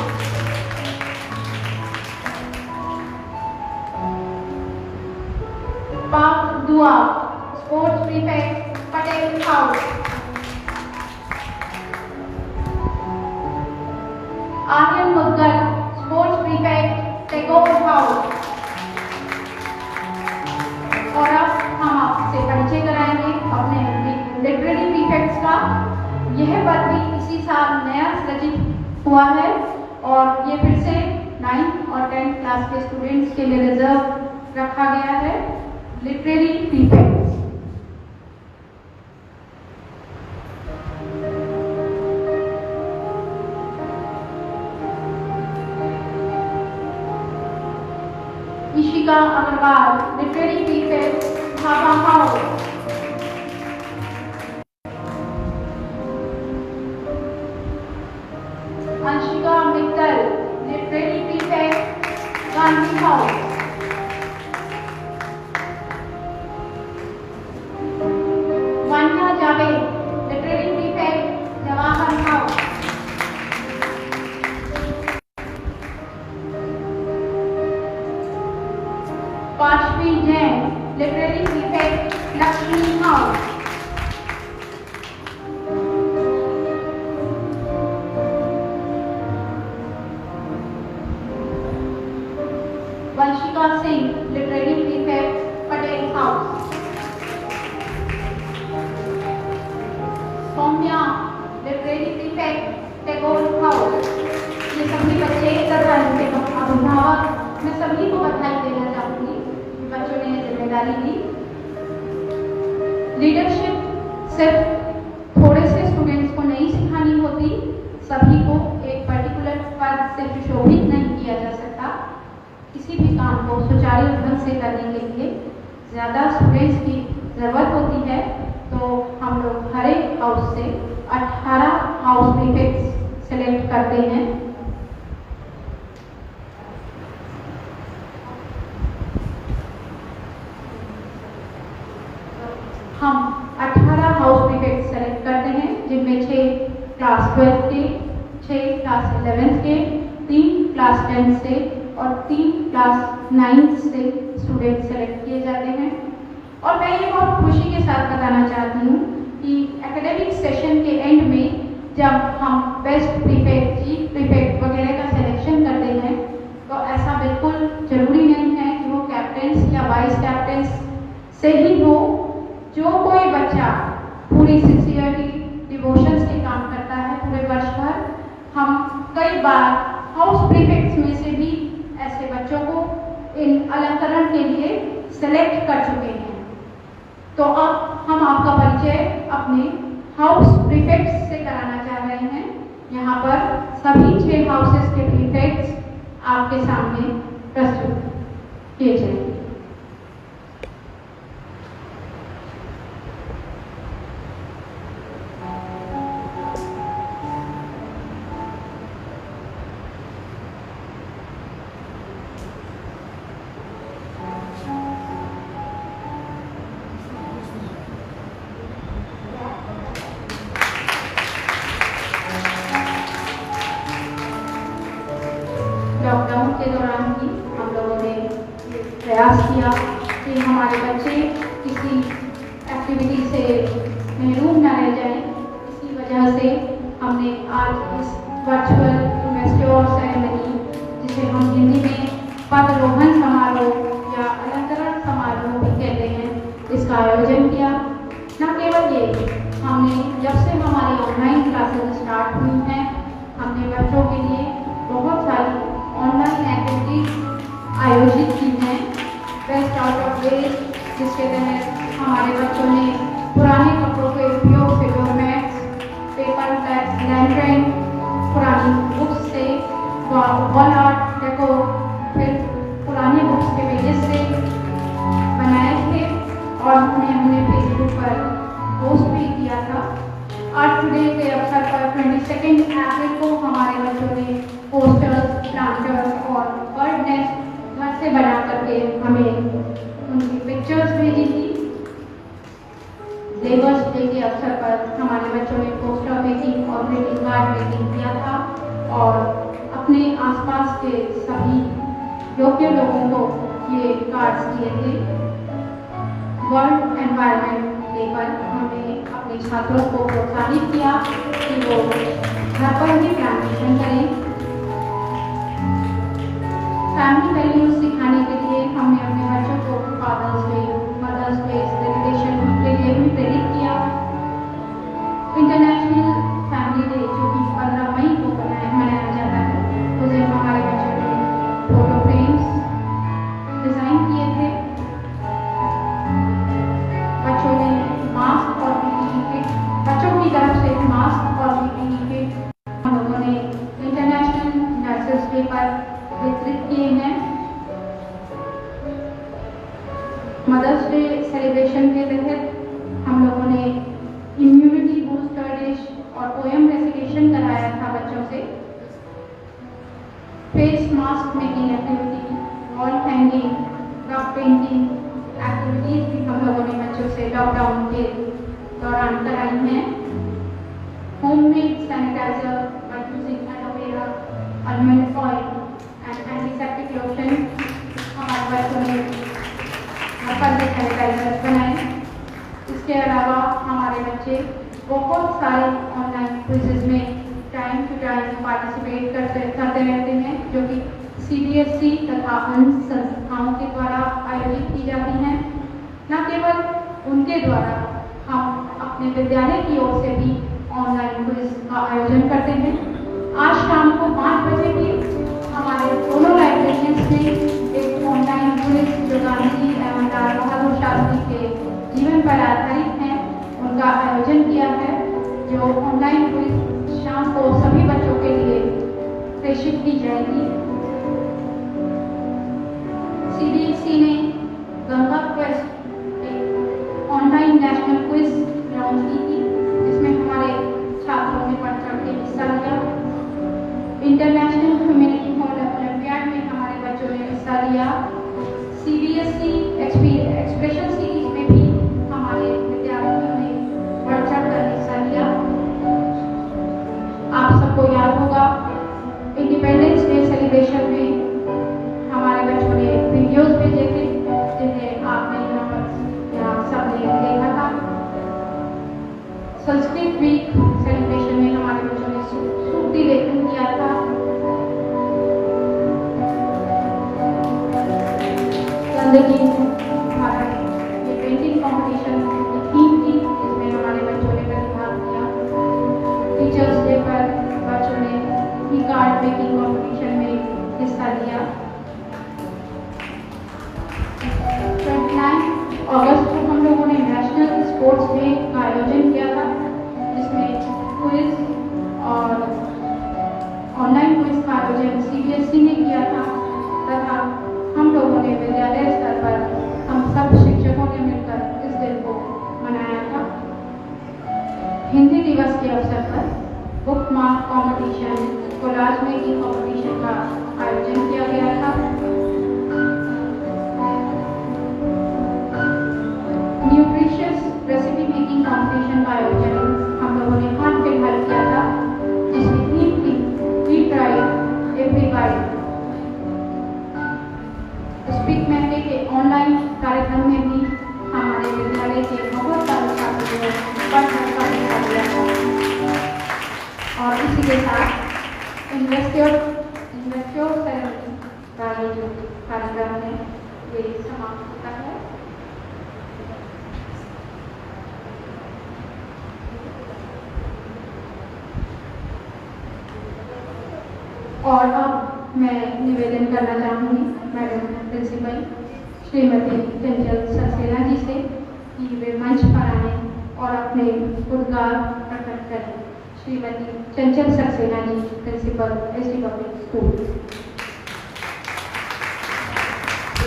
Park Dua, Sports Prefect, Patel House. Aryan Muggal, Sports Prefect, Tagore House. और अब हम आपसे परिचय कराएंगे अपने लिटरेरी प्रीफेक्ट्स का। यह पद भी इसी साल नया सृजित हुआ है और ये फिर से 9th और 10th क्लास के स्टूडेंट्स के लिए रिजर्व रखा गया है। Literary prefects Ishika Agarwal, literary prefect, Bhabha house. Anshika Mittal, literary prefect, Gandhi house. Vanya Javed, literary prefect, Jawahar house. Pashvi Jain, literary prefect, Lakshmi house. Vanshika Singh, literary prefect, Patel house. Saumya, literary prefect, Tagore house. ये सभी बच्चे कर रहे थे अभिभावक, मैं सभी को बधाई देना चाहूंगी कि बच्चों ने जिम्मेदारी ली। लीडरशिप सिर्फ थोड़े से स्टूडेंट्स को नहीं सिखानी होती, सभी को एक पर्टिकुलर पद से सुशोभित नहीं किया जा सकता। किसी भी काम को सुचारू ढंग से करने के लिए ज़्यादा स्टूडेंट्स की ज़रूरत होती है, तो हम लोग हर एक हाउस से 18 हाउस प्रीफेक्ट्स सेलेक्ट करते हैं। हम 18 हाउस प्रीफेक्ट्स सेलेक्ट करते हैं, जिनमें 6 क्लास 12 के, 6 क्लास 11 के, 3 क्लास 10 से और 3 क्लास 9 से स्टूडेंट सेलेक्ट किए जाते हैं। और मैं ये बहुत खुशी के साथ बताना चाहती हूँ कि एकेडमिक सेशन के एंड में जब हम बेस्ट प्रीफेक्ट, चीफ प्रीफेक्ट वगैरह का सिलेक्शन करते हैं, तो ऐसा बिल्कुल जरूरी नहीं है कि वो कैप्टन्स या वाइस कैप्टन्स से ही हो। जो कोई बच्चा पूरी सिंसियरिटी, डिवोशंस के काम करता है पूरे वर्ष भर, हम कई बार हाउस प्रीफेक्ट्स में से भी ऐसे बच्चों को इन अलंकरण के लिए सेलेक्ट कर चुके हैं। तो अब हम आपका परिचय अपने हाउस प्रीफेक्ट्स से कराना चाह रहे हैं। यहाँ पर सभी 6 हाउसेस के प्रीफेक्ट्स आपके सामने प्रस्तुत किए जाएंगे। लॉकडाउन के दौरान ही हम लोगों ने प्रयास किया कि हमारे बच्चे किसी एक्टिविटी से महरूम न रह जाएं। इसी वजह से हमने आज इस वर्चुअल इन्वेस्टर सेरेमनी, जिसे हम हिंदी में पदरोहण समारोह या अलंकरण समारोह भी कहते हैं, इसका आयोजन किया। न केवल ये, हमने जब से हमारी ऑनलाइन क्लासेस स्टार्ट हुई हैं, हमने बच्चों के लिए बहुत सारी ऑनलाइन एक्टिविटीज आयोजित की हैं। बेस्ट आउट ऑफ वेस्ट, जिसके तहत हमारे बच्चों ने पुराने कपड़ों के उपयोग से डोरमैट्स, पेपर बैग्स, लैंटर्न, पुरानी बुक्स से वॉल आर्ट डेकोर, फिर पुरानी बुक्स के पेजेस से बनाए थे और उन्हें हमने फेसबुक पर पोस्ट भी किया था। आर्ट टुडे के अवसर पर 22 अप्रैल को हमारे बच्चों ने पोस्टर्स, प्लांटर्स और बर्ड नेस्ट घर से बना करके हमें उनकी पिक्चर्स लेबर्स डे के अवसर पर हमारे बच्चों ने पोस्टर मेकिंग और ग्रीटिंग कार्ड मेकिंग किया था और अपने आसपास के सभी योग्य लोगों को ये कार्ड्स दिए थे। वर्ल्ड एनवायरनमेंट डे पर हमने अपने छात्रों को प्रोत्साहित किया कि वो घर पर ही प्लांटेशन करें। फैमिली वैल्यूज सिखाने के लिए हमने अपने बच्चों को Father's Day, Mother's Day celebration के लिए भी प्रेरित किया। इंटरनेशनल फैमिली डे जो कि 15 मई को मनाया जाता है, उस दिन हमारे बच्चों ने फोटो फ्रेम्स डिजाइन किए थे। बच्चों ने मास्क और पीपीई किट, बच्चों की तरफ से मास्क और पीपीई किट हम लोगों ने इंटरनेशनल नर्सेस डे पर वितरित किए हैं। मदर्स डे सेलिब्रेशन के तहत हम लोगों ने इम्यूनिटी बूस्टर डिश और पोएम रेसिटेशन कराया था बच्चों से। Face mask making activity, wall hanging, cup painting activities भी हम लोगों ने बच्चों से लॉकडाउन के दौरान कराई हैं। Homemade sanitiser by using aloe vera, almond oil and antiseptic lotion हमारे बच्चों ने घर पर भी सैनिटाइजर बनाए। इसके अलावा हमारे बच्चे बहुत सारे ऑनलाइन क्विज़ेस में टाइम टू टाइम पार्टिसिपेट करते रहते हैं, जो कि CBSE तथा अन्य संस्थाओं के द्वारा आयोजित की जाती हैं। न केवल उनके द्वारा, हम अपने विद्यालय की ओर से भी ऑनलाइन क्विज का आयोजन करते हैं। आज शाम को 5 बजे भी हमारे दोनों लाइब्रेरियंस में एक ऑनलाइन क्विज जो गांधी एवं लाल बहादुर शास्त्री के जीवन पर आधारित हैं, उनका आयोजन किया है, जो ऑनलाइन क्विज शाम को सभी बच्चों के लिए प्रेषित की जाएगी। CBSE ने गंगा क्वेस्ट एक ऑनलाइन नेशनल क्विज लॉन्च की थी, जिसमें हमारे छात्रों ने बढ़ चढ़ के हिस्सा लिया। इंटरनेशनल कम्युनिटी हॉल ओलंपियाड में हमारे बच्चों ने हिस्सा लिया। CBSE एक्सप्रेशन सीरीज में भी हमारे विद्यार्थियों ने बढ़ चढ़ कर हिस्सा लिया। आप सबको याद होगा, इंडिपेंडेंस डे सेलिब्रेशन में हमारे बच्चों ने वीडियोस भेजे थे, जिन्हें आपने यहाँ सबने देखा था। संस्कृत वीक सेलिब्रेशन में हमारे बच्चों ने सूक्ति लेखन किया था। गंदगी हमारा ये पेंटिंग कंपटीशन की थीम थी, जिसमें हमारे बच्चों ने प्रतिभाग किया। टीचर्स डे पर बच्चों ने ई कार्ड मेकिंग कंपटीशन में हिस्सा लिया। 29 अगस्त को हम लोगों ने नेशनल स्पोर्ट्स डे का आयोजन किया था, जिसमें क्विज और ऑनलाइन क्विज का आयोजन CBSE ने किया था तथा हम लोगों ने विद्यालय स्तर पर हम सब शिक्षकों ने मिलकर इस दिन को मनाया था। हिंदी दिवस के अवसर पर book mark competition, collage making competition का आयोजन किया गया था। न्यूट्रिशियस रेसिपी मेकिंग कॉम्पिटिशन का आयोजन हम लोगों ने हाथ पे हल किया था, जिसमें थीम थी eat right every bite. Speak महंगे के ऑनलाइन कार्यक्रम में भी हमारे विद्यालय के बहुत सारे छात्रों ने बढ़-चढ़ कर हिस्सा लिया था। और इसी के साथ इन्वेस्टर सेरेमनी का ये जो कार्यक्रम है, ये समाप्त होता है। और अब मैं निवेदन करना चाहूँगी मैडम प्रिंसिपल श्रीमती चंचल सक्सेना जी से कि वे मंच पर आएं और अपने उद्गार प्रकट करें। श्रीमती चंचल Saxena ji, principal SD public school.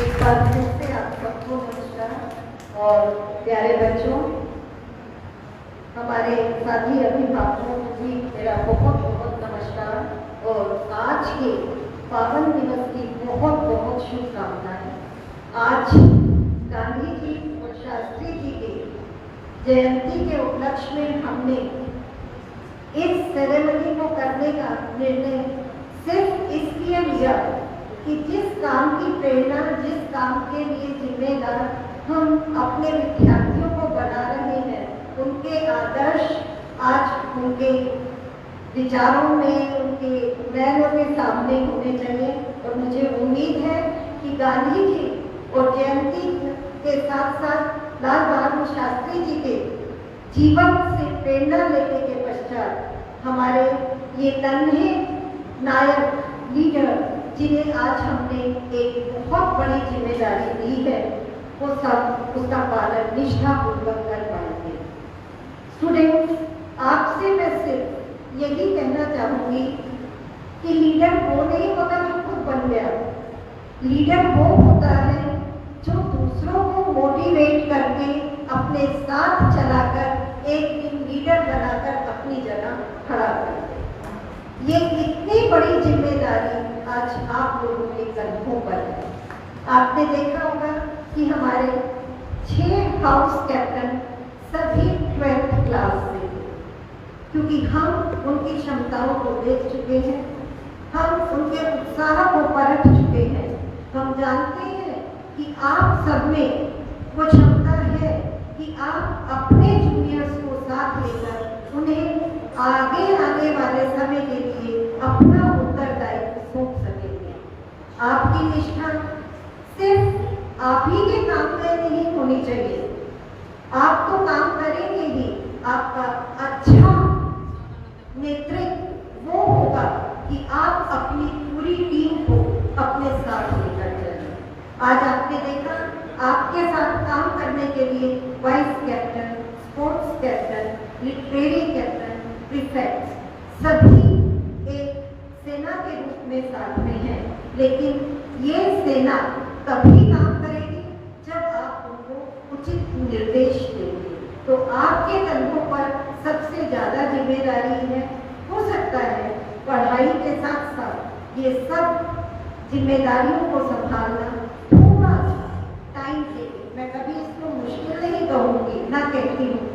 एक बार फिर से आप सबको नमस्कार। और प्यारे बच्चों, हमारे साथी अभिभावकों को भी मेरा बहुत बहुत नमस्कार और आज के पावन दिवस की बहुत बहुत शुभकामनाएं। आज गांधी जी और शास्त्री जी के जयंती के उपलक्ष्य में हमने इस सेरेमनी को करने का निर्णय सिर्फ इसलिए लिया कि जिस काम की प्रेरणा, जिस काम के लिए जिम्मेदार हम अपने विद्यार्थियों को बना रहे हैं, उनके आदर्श आज उनके विचारों में, उनके नयनों के सामने होने चाहिए। और मुझे उम्मीद है कि गांधी जी और जयंती के साथ साथ लाल बहादुर शास्त्री जी के जीवन से प्रेरणा लेने के पश्चात हमारे ये नन्हे नायक लीडर, जिन्हें आज हमने एक बहुत बड़ी जिम्मेदारी दी है, वो सब उसका पालन निष्ठापूर्वक कर पाएंगे। स्टूडेंट्स, आपसे मैं सिर्फ यही कहना चाहूंगी कि लीडर वो नहीं होता जो खुद बन गया। लीडर वो होता है जो दूसरों को मोटिवेट करके, अपने साथ चलाकर एक दिन लीडर बनाकर अपनी जगह खड़ा कर दे। ये इतनी बड़ी जिम्मेदारी आज आप लोगों के कंधों पर है। आपने देखा होगा कि हमारे 6 हाउस कैप्टन सभी 12th क्लास से, क्योंकि हम उनकी क्षमताओं को देख चुके हैं, हम उनके उत्साह को परख चुके हैं। हम जानते हैं कि आप सब में वो क्षमता है कि आप अपने जूनियर्स को साथ लेकर उन्हें आगे आने वाले समय के लिए अपना उत्तरदायित्व सौंप सकेंगे। आपकी निष्ठा सिर्फ आप ही के काम में नहीं होनी चाहिए। आप तो काम करेंगे ही, आपका अच्छा नेतृत्व वो होगा कि आप अपनी पूरी टीम को अपने साथ लेकर चलें। आज आपने देखा, आपके साथ काम करने के लिए vice captain, sports captain, literary captain, prefects सभी एक सेना के रूप में साथ में हैं। लेकिन ये सेना तभी काम करेगी जब आप उनको उचित निर्देश देंगे। तो आपके कंधों पर सबसे ज़्यादा जिम्मेदारी है। हो सकता है पढ़ाई के साथ साथ ये सब जिम्मेदारियों को संभालना थोड़ा सा टाइम लेके, मैं कभी इसको मुश्किल नहीं कहूँगी, ना कहती हूँ,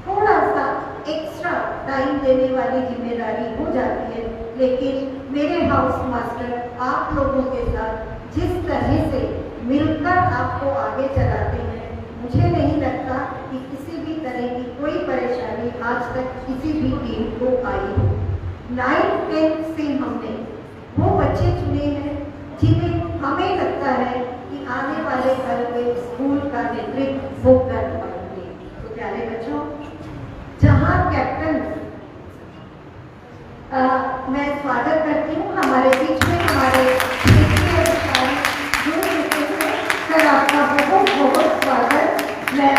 थोड़ा सा एक्स्ट्रा टाइम देने वाली जिम्मेदारी हो जाती है। लेकिन मेरे हाउस मास्टर आप लोगों के साथ जिस तरह से मिलकर आपको आगे चलाते हैं, मुझे नहीं लगता कि किसी भी तरह की कोई परेशानी आज तक किसी भी टीम को आई हो। 9th 10th से हमने वो बच्चे चुने हैं जिन्हें हमें लगता है कि आने वाले कल में स्कूल का नेतृत्व वो कर पाएंगे। तो प्यारे बच्चों, जहाँ कैप्टन मैं स्वागत करती हूँ हमारे बीच में हमारे सर, आपका बहुत बहुत स्वागत। मैं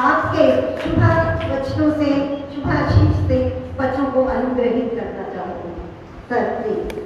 आपके शुभ वचनों से, शुभाशीष से बच्चों को अनुग्रहित करना चाहूँगी। Sir please.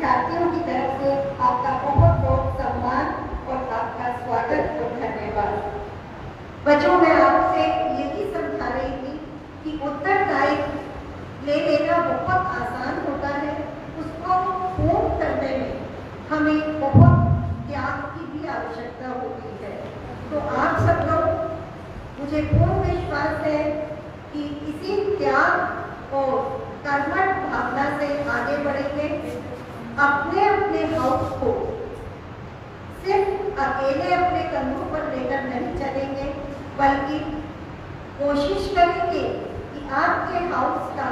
शिक्षार्थियों की तरफ से आपका बहुत बहुत सम्मान और आपका स्वागत और धन्यवाद। बच्चों, मैं आपसे यही समझा रही थी कि उत्तरदायित्व ले लेना बहुत आसान होता है, उसको पूर्ण करने में हमें बहुत त्याग की भी आवश्यकता होती है। तो आप सब लोग, मुझे पूर्ण विश्वास है कि इसी त्याग और कर्मठ भावना से आगे बढ़ेंगे। अपने अपने हाउस को सिर्फ अकेले अपने कंधों पर लेकर नहीं चलेंगे, बल्कि कोशिश करेंगे कि आपके हाउस का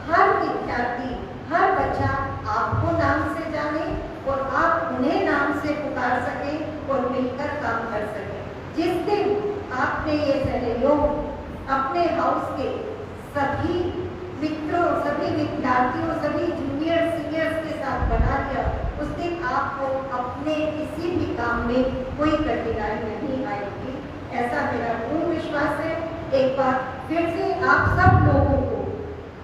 हर विद्यार्थी, हर बच्चा आपको नाम से जाने और आप उन्हें नाम से पुकार सकें और मिलकर काम कर सकें। जिस दिन आपने ये सहयोग अपने हाउस के सभी मित्रों, सभी विद्यार्थियों, सभी जूनियर सीनियर्स के साथ बना लिया, उस दिन आपको अपने किसी भी काम में कोई कठिनाई नहीं आएगी, ऐसा मेरा पूर्ण विश्वास है। एक बार फिर से आप सब लोगों को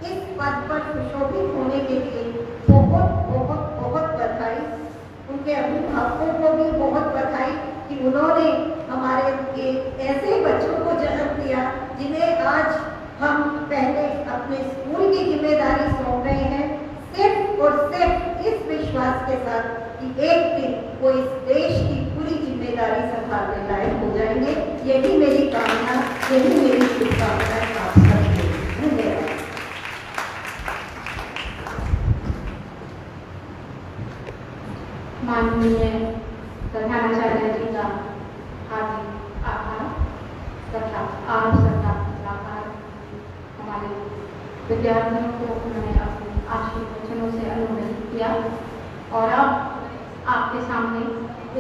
इस पद पर सुशोभित होने के लिए बहुत बहुत बहुत बधाई। उनके अभिभावकों को भी बहुत बधाई कि उन्होंने हमारे ऐसे बच्चों को जन्म दिया जिन्हें आज हम पहले अपने स्कूल की जिम्मेदारी सौंप रहे हैं, सिर्फ और सिर्फ इस विश्वास के साथ कि एक दिन वो इस देश की पूरी जिम्मेदारी संभालने लायक हो जाएंगे। यही मेरी कामना, यही मेरी शुभकामना आप सबको। धन्यवाद। माननीय प्रधानाचार्य जी का हार्दिक आभार तथा आप सबका आभार। हमारे विद्यार्थियों को उन्होंने अपने आशीर्वचनों से अनुमोदित किया और अब आपके सामने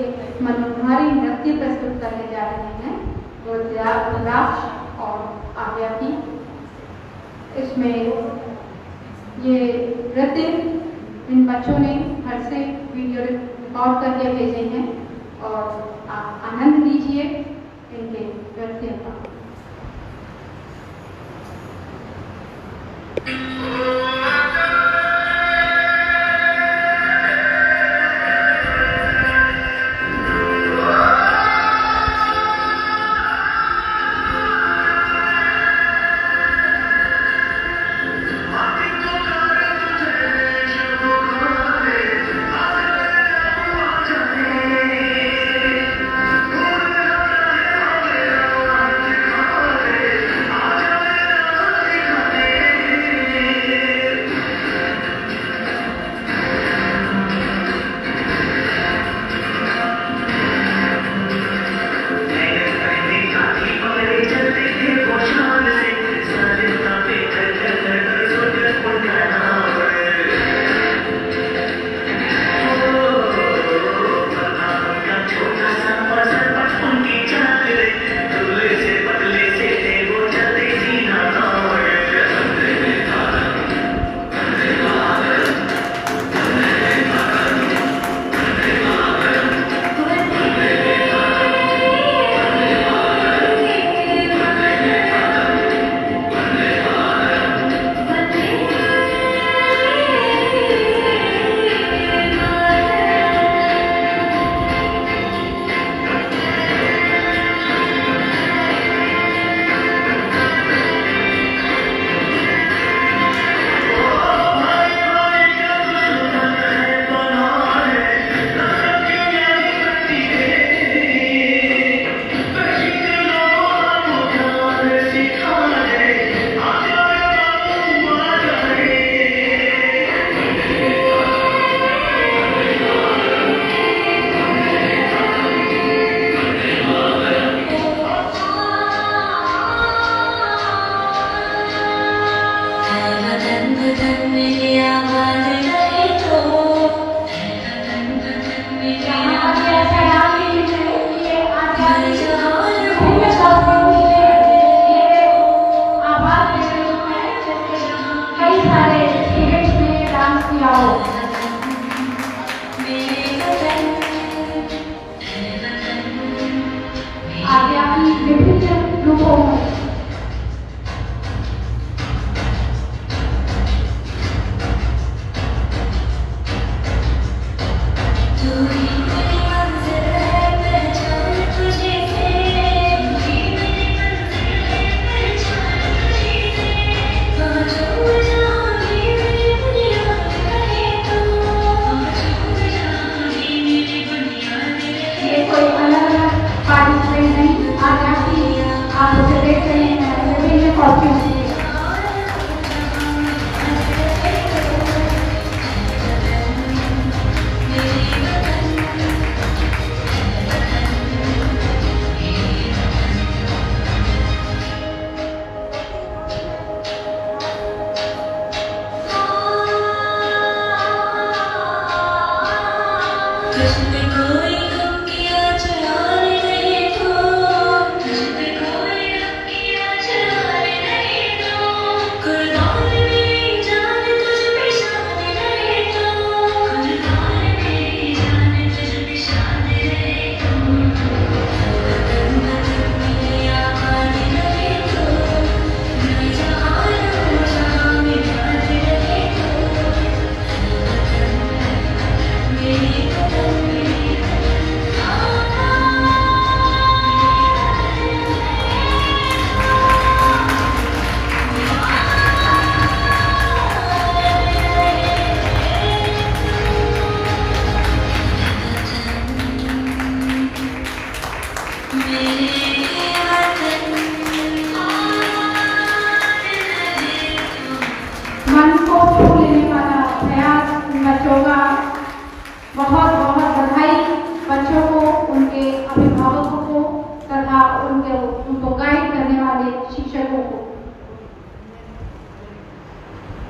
एक मनोहारी नृत्य प्रस्तुत करने जा रहे हैं, रुद्राक्ष और आर्या की। इसमें ये नृत्य इन बच्चों ने घर से वीडियो रिकॉर्ड करके भेजे हैं और आप आनंद लीजिए इनके नृत्य का। Thank you.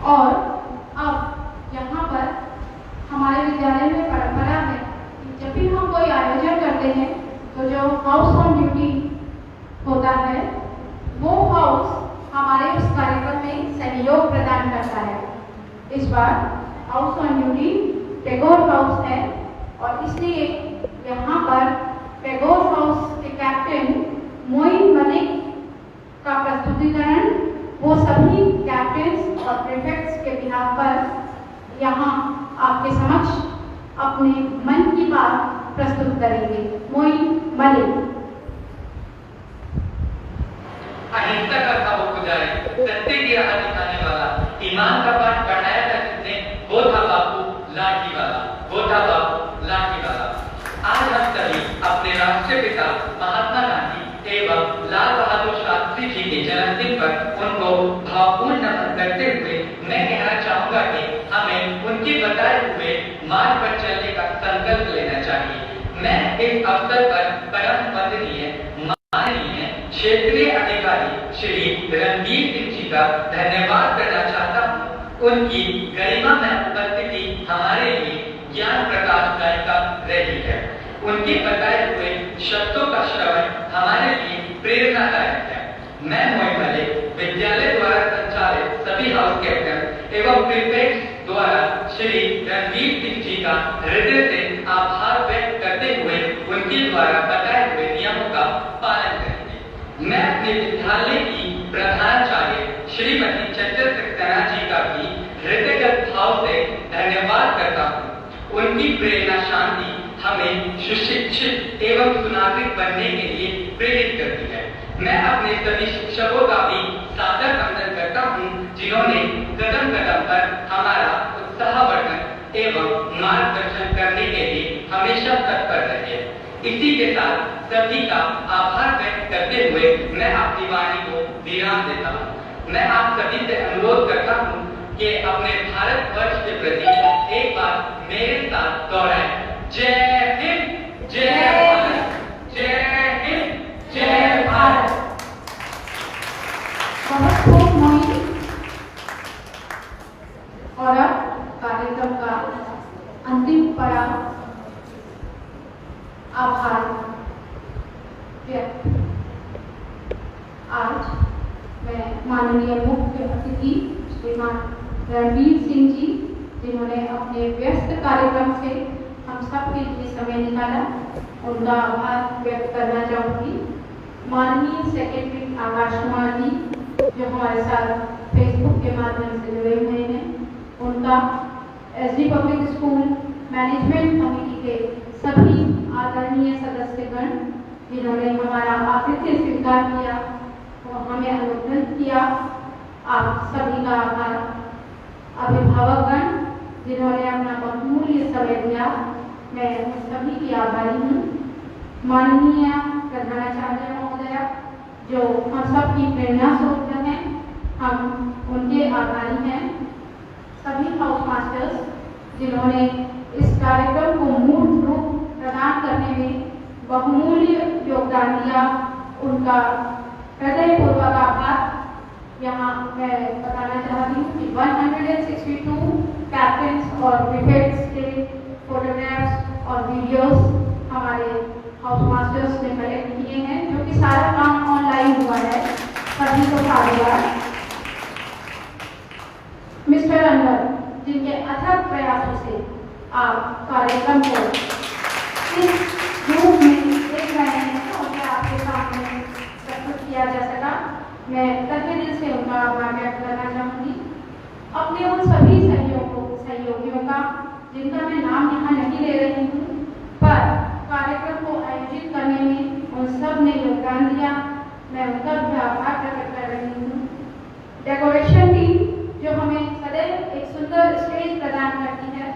और अब यहाँ पर हमारे विद्यालय में परंपरा है कि जब भी हम कोई आयोजन करते हैं तो जो हाउस ऑन ड्यूटी होता है वो हाउस हमारे उस कार्यक्रम में सहयोग प्रदान करता है। इस बार house on duty Tagore house है और इसलिए यहाँ पर टैगोर हाउस के कैप्टन मोइन मलिक का प्रस्तुतिकरण वो सभी कैप्टन्स और प्रीफेक्ट्स के बिहाफ पर यहाँ आपके समक्ष अपने मन की बात प्रस्तुत करेंगे। मोइन मलिक। अहिंसा का भाव गुजारे, सत्य की राह दिखाने वाला, ईमान का पाठ पढ़ाया था जिसने, वो था बापू लाठी वाला, वो था बापू लाठी वाला। आज हम सभी अपने राष्ट्रीय पिता महात्मा गांधी एवं लाल बहादुर शास्त्री जी के जन्मदिन पर उनको भावपूर्ण नमन करते हुए मैं कहना चाहूंगा कि हमें उनके बताए हुए मार्ग पर चलने का संकल्प लेना चाहिए। मैं इस अवसर पर परम वंदनीय माननीय क्षेत्रीय अधिकारी श्री रणवीर सिंह जी का धन्यवाद करना चाहता हूँ। उनकी गरिमा में उपस्थिति हमारे लिए ज्ञान प्रकाश दायी का रही है। उनके बताए हुए शब्दों का श्रवण हमारे लिए प्रेरणादायक है। मैं मोइन मलिक विद्यालय द्वारा संचालित सभी हाउस कैप्टन एवं प्रीफेक्ट्स द्वारा श्री रणवीर सिंह जी का हृदय से आभार व्यक्त करते हुए उनके द्वारा बताए हुए नियमों का पालन करेंगे। मैं अपने विद्यालय की प्रधानाचार्य श्रीमती चंचल सक्सेना जी का भी हृदयगत भाव से धन्यवाद करता हूँ। उनकी प्रेरणा शांति हमें सुशिक्षित एवं सुनागरिक बनने के लिए प्रेरित करती है। मैं अपने सभी शिक्षकों का भी सादर वंदन करता हूँ जिन्होंने कदम कदम पर हमारा उत्साहवर्धन एवं मार्गदर्शन करने के लिए हमेशा तत्पर रहे। इसी के साथ सभी का आभार व्यक्त करते हुए मैं अपनी वाणी को विराम देता हूँ। मैं आप सभी से अनुरोध करता हूँ कि अपने भारत वर्ष के प्रति एक बार मेरे साथ दोहराएं। जय हिंद, जय भारत, जय हिंद, जय भारत। बहुत खूब मोइन। और अब कार्यक्रम का अंतिम पड़ाव आभार व्यक्त। आज मैं माननीय मुख्य अतिथि श्रीमान रणवीर सिंह जी जिन्होंने अपने व्यस्त कार्यक्रम से हम सब के लिए समय निकाला, उनका आभार व्यक्त करना चाहूँगी। माननीय सेक्रेटरी आकाश कुमार जी जो हमारे साथ फेसबुक के माध्यम से जुड़े हुए हैं, उनका SD public school management committee के सभी आदरणीय सदस्यगण जिन्होंने हमारा आतिथ्य स्वीकार किया और हमें अनुमोदित किया, आप सभी का आभार। अभिभावकगण जिन्होंने अपना बहुमूल्य समय दिया, मैं उन सभी की आभारी हूँ। माननीय प्रधानाचार्य महोदया जो हम सब की प्रेरणा स्रोत हैं, हम उनके आभारी हैं। सभी हाउस मास्टर्स जिन्होंने इस कार्यक्रम को मूल रूप प्रदान करने में बहुमूल्य योगदान दिया, उनका हृदयपूर्वक आभार। यहाँ मैं बताना चाहती हूँ कि 162 कैप्टन्स और प्रीफेक्ट्स के फोटोग्राफ्स और वीडियोस हमारे हाउस मास्टर्स ने कलेक्ट किए हैं, जो कि सारा काम ऑनलाइन हुआ है। सभी को धन्यवाद। मिस्टर अनवर जिनके अथक प्रयासों से आप कार्यक्रम को इस रूप में देख रहे हैं और क्या आपके सामने प्रस्तुत किया जा सका, मैं तहे दिल से उनका आभार व्यक्त करना चाहूँगी। अपने उन सभी सहयोगियों का जिनका मैं नाम यहाँ नहीं ले रही हूँ, पर कार्यक्रम को आयोजित करने में उन सब ने योगदान दिया, मैं उनका भी आभार प्रकट कर रही हूँ। डेकोरेशन टीम जो हमें सदैव एक सुंदर स्टेज प्रदान करती है,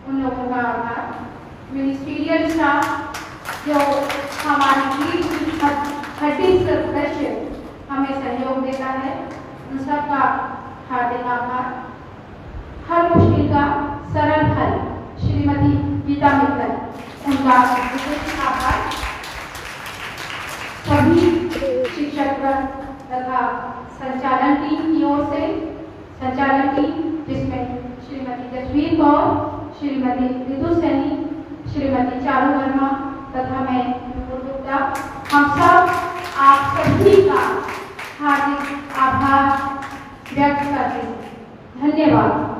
उन लोगों का आभार। मिनिस्ट्रियल स्टाफ जो हमारी हड्डी सदस्य हमें सहयोग देता है, उन सबका हार्दिक आभार। हर मुश्किल का सरल हल श्रीमती गीता मित्तल, उनका विशेष आभार। सभी शिक्षक तथा संचालन टीम की ओर से संचालन टीम कौर, श्रीमती रितु सैनी, श्रीमती चारू वर्मा तथा मैं नूपुर गुप्ता, हम सब आप सभी का हार्दिक आभार व्यक्त करते हैं। धन्यवाद।